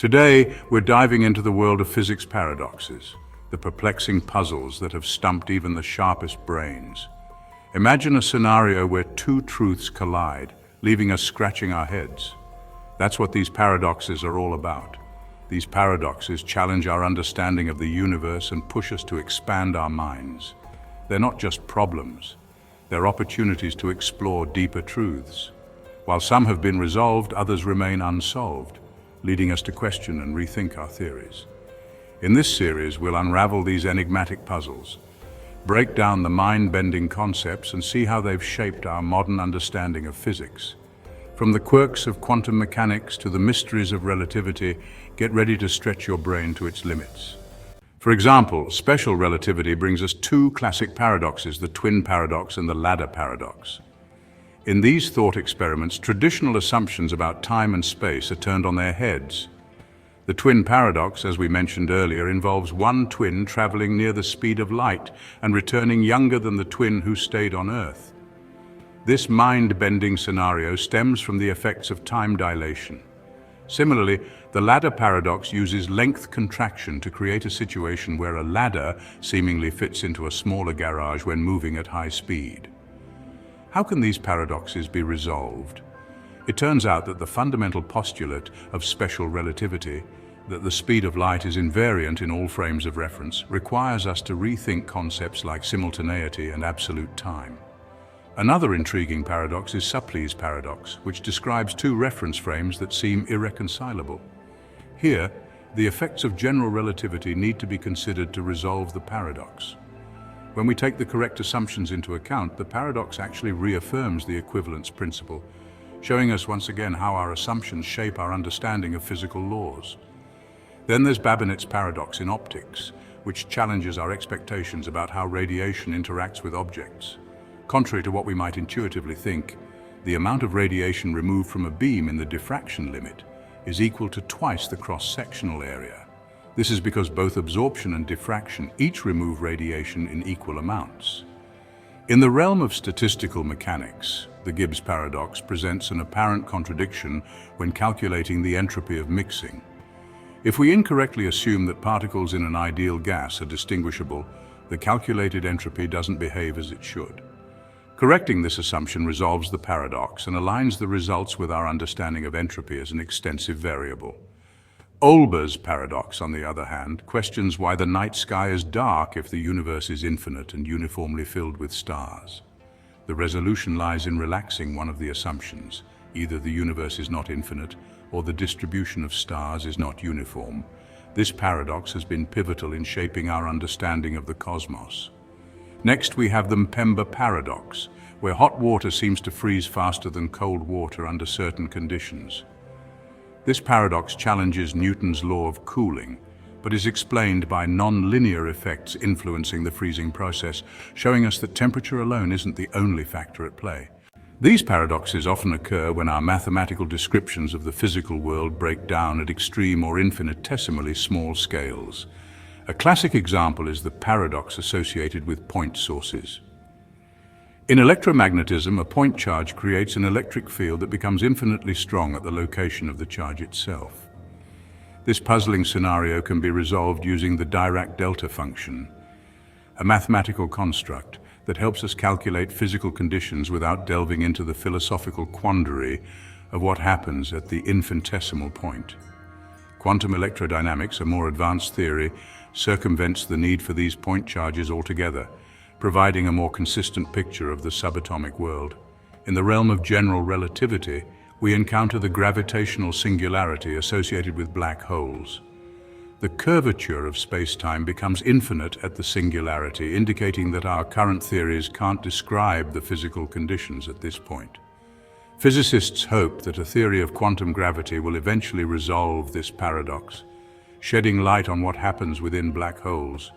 Today, we're diving into the world of physics paradoxes, the perplexing puzzles that have stumped even the sharpest brains. Imagine a scenario where two truths collide, leaving us scratching our heads. That's what these paradoxes are all about. These paradoxes challenge our understanding of the universe and push us to expand our minds. They're not just problems, they're opportunities to explore deeper truths. While some have been resolved, others remain unsolved, leading us to question and rethink our theories. In this series, we'll unravel these enigmatic puzzles, break down the mind-bending concepts and see how they've shaped our modern understanding of physics. From the quirks of quantum mechanics to the mysteries of relativity, get ready to stretch your brain to its limits. For example, special relativity brings us two classic paradoxes, the twin paradox and the ladder paradox. In these thought experiments, traditional assumptions about time and space are turned on their heads. The twin paradox, as we mentioned earlier, involves one twin traveling near the speed of light and returning younger than the twin who stayed on Earth. This mind-bending scenario stems from the effects of time dilation. Similarly, the ladder paradox uses length contraction to create a situation where a ladder seemingly fits into a smaller garage when moving at high speed. How can these paradoxes be resolved? It turns out that the fundamental postulate of special relativity, that the speed of light is invariant in all frames of reference, requires us to rethink concepts like simultaneity and absolute time. Another intriguing paradox is Supplee's paradox, which describes two reference frames that seem irreconcilable. Here, the effects of general relativity need to be considered to resolve the paradox. When we take the correct assumptions into account, the paradox actually reaffirms the equivalence principle, showing us once again how our assumptions shape our understanding of physical laws. Then there's Babinet's paradox in optics, which challenges our expectations about how radiation interacts with objects. Contrary to what we might intuitively think, the amount of radiation removed from a beam in the diffraction limit is equal to twice the cross-sectional area. This is because both absorption and diffraction each remove radiation in equal amounts. In the realm of statistical mechanics, the Gibbs paradox presents an apparent contradiction when calculating the entropy of mixing. If we incorrectly assume that particles in an ideal gas are distinguishable, the calculated entropy doesn't behave as it should. Correcting this assumption resolves the paradox and aligns the results with our understanding of entropy as an extensive variable. Olber's paradox, on the other hand, questions why the night sky is dark if the universe is infinite and uniformly filled with stars. The resolution lies in relaxing one of the assumptions. Either the universe is not infinite, or the distribution of stars is not uniform. This paradox has been pivotal in shaping our understanding of the cosmos. Next, we have the Mpemba paradox, where hot water seems to freeze faster than cold water under certain conditions. This paradox challenges Newton's law of cooling, but is explained by non-linear effects influencing the freezing process, showing us that temperature alone isn't the only factor at play. These paradoxes often occur when our mathematical descriptions of the physical world break down at extreme or infinitesimally small scales. A classic example is the paradox associated with point sources. In electromagnetism, a point charge creates an electric field that becomes infinitely strong at the location of the charge itself. This puzzling scenario can be resolved using the Dirac delta function, a mathematical construct that helps us calculate physical conditions without delving into the philosophical quandary of what happens at the infinitesimal point. Quantum electrodynamics, a more advanced theory, circumvents the need for these point charges altogether, providing a more consistent picture of the subatomic world. In the realm of general relativity, we encounter the gravitational singularity associated with black holes. The curvature of space-time becomes infinite at the singularity, indicating that our current theories can't describe the physical conditions at this point. Physicists hope that a theory of quantum gravity will eventually resolve this paradox, shedding light on what happens within black holes,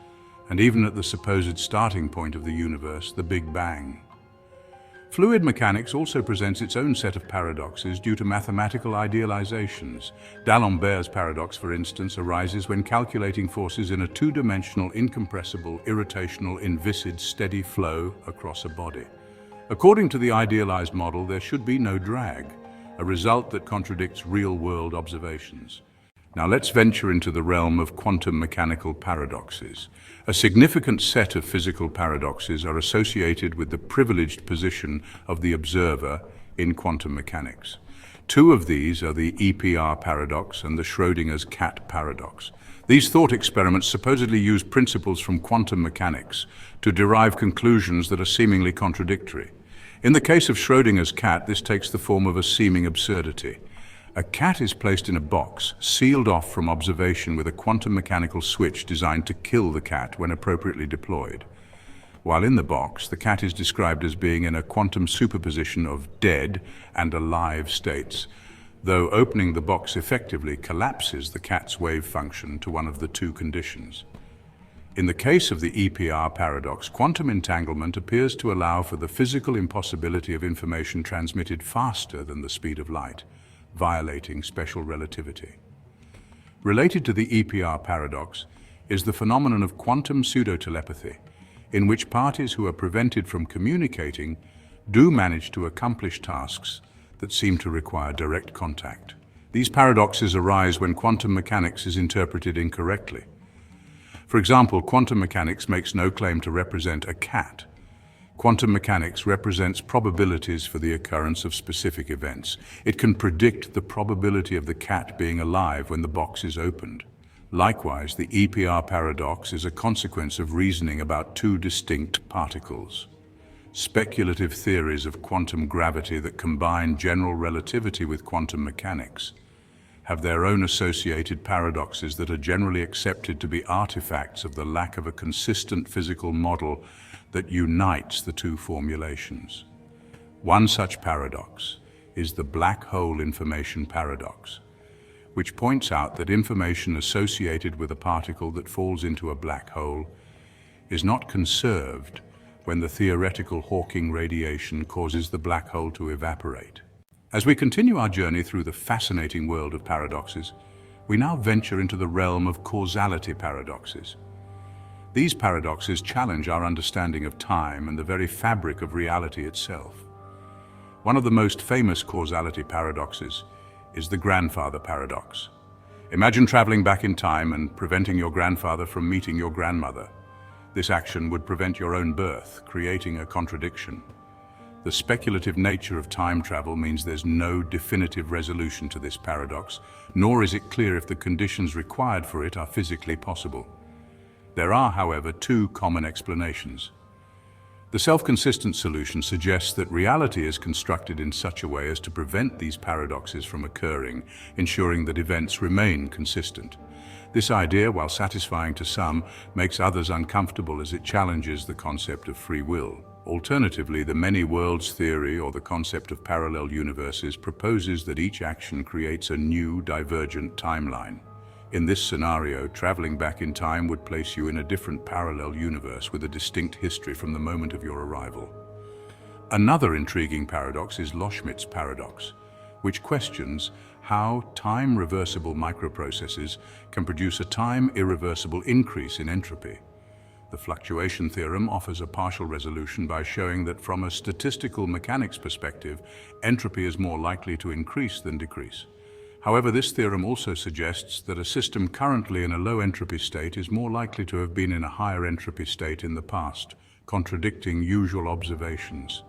and even at the supposed starting point of the universe, the Big Bang. Fluid mechanics also presents its own set of paradoxes due to mathematical idealizations. D'Alembert's paradox, for instance, arises when calculating forces in a two-dimensional, incompressible, irrotational, inviscid, steady flow across a body. According to the idealized model, there should be no drag, a result that contradicts real-world observations. Now let's venture into the realm of quantum mechanical paradoxes. A significant set of physical paradoxes are associated with the privileged position of the observer in quantum mechanics. Two of these are the EPR paradox and the Schrödinger's cat paradox. These thought experiments supposedly use principles from quantum mechanics to derive conclusions that are seemingly contradictory. In the case of Schrödinger's cat, this takes the form of a seeming absurdity. A cat is placed in a box, sealed off from observation with a quantum mechanical switch designed to kill the cat when appropriately deployed. While in the box, the cat is described as being in a quantum superposition of dead and alive states, though opening the box effectively collapses the cat's wave function to one of the two conditions. In the case of the EPR paradox, quantum entanglement appears to allow for the physical impossibility of information transmitted faster than the speed of light, violating special relativity. Related to the EPR paradox is the phenomenon of quantum pseudo-telepathy, in which parties who are prevented from communicating do manage to accomplish tasks that seem to require direct contact. These paradoxes arise when quantum mechanics is interpreted incorrectly. For example, quantum mechanics makes no claim to represent a cat. Quantum mechanics represents probabilities for the occurrence of specific events. It can predict the probability of the cat being alive when the box is opened. Likewise, the EPR paradox is a consequence of reasoning about two distinct particles. Speculative theories of quantum gravity that combine general relativity with quantum mechanics have their own associated paradoxes that are generally accepted to be artifacts of the lack of a consistent physical model that unites the two formulations. One such paradox is the black hole information paradox, which points out that information associated with a particle that falls into a black hole is not conserved when the theoretical Hawking radiation causes the black hole to evaporate. As we continue our journey through the fascinating world of paradoxes, we now venture into the realm of causality paradoxes. These paradoxes challenge our understanding of time and the very fabric of reality itself. One of the most famous causality paradoxes is the grandfather paradox. Imagine traveling back in time and preventing your grandfather from meeting your grandmother. This action would prevent your own birth, creating a contradiction. The speculative nature of time travel means there's no definitive resolution to this paradox, nor is it clear if the conditions required for it are physically possible. There are, however, two common explanations. The self-consistent solution suggests that reality is constructed in such a way as to prevent these paradoxes from occurring, ensuring that events remain consistent. This idea, while satisfying to some, makes others uncomfortable as it challenges the concept of free will. Alternatively, the many worlds theory, or the concept of parallel universes, proposes that each action creates a new, divergent timeline. In this scenario, traveling back in time would place you in a different parallel universe with a distinct history from the moment of your arrival. Another intriguing paradox is Loschmidt's paradox, which questions how time-reversible microprocesses can produce a time-irreversible increase in entropy. The fluctuation theorem offers a partial resolution by showing that from a statistical mechanics perspective, entropy is more likely to increase than decrease. However, this theorem also suggests that a system currently in a low entropy state is more likely to have been in a higher entropy state in the past, contradicting usual observations.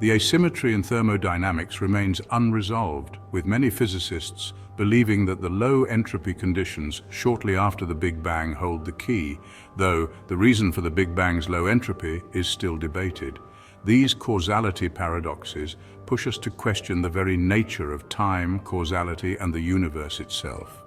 The asymmetry in thermodynamics remains unresolved, with many physicists believing that the low entropy conditions shortly after the Big Bang hold the key, though the reason for the Big Bang's low entropy is still debated. These causality paradoxes push us to question the very nature of time, causality, and the universe itself.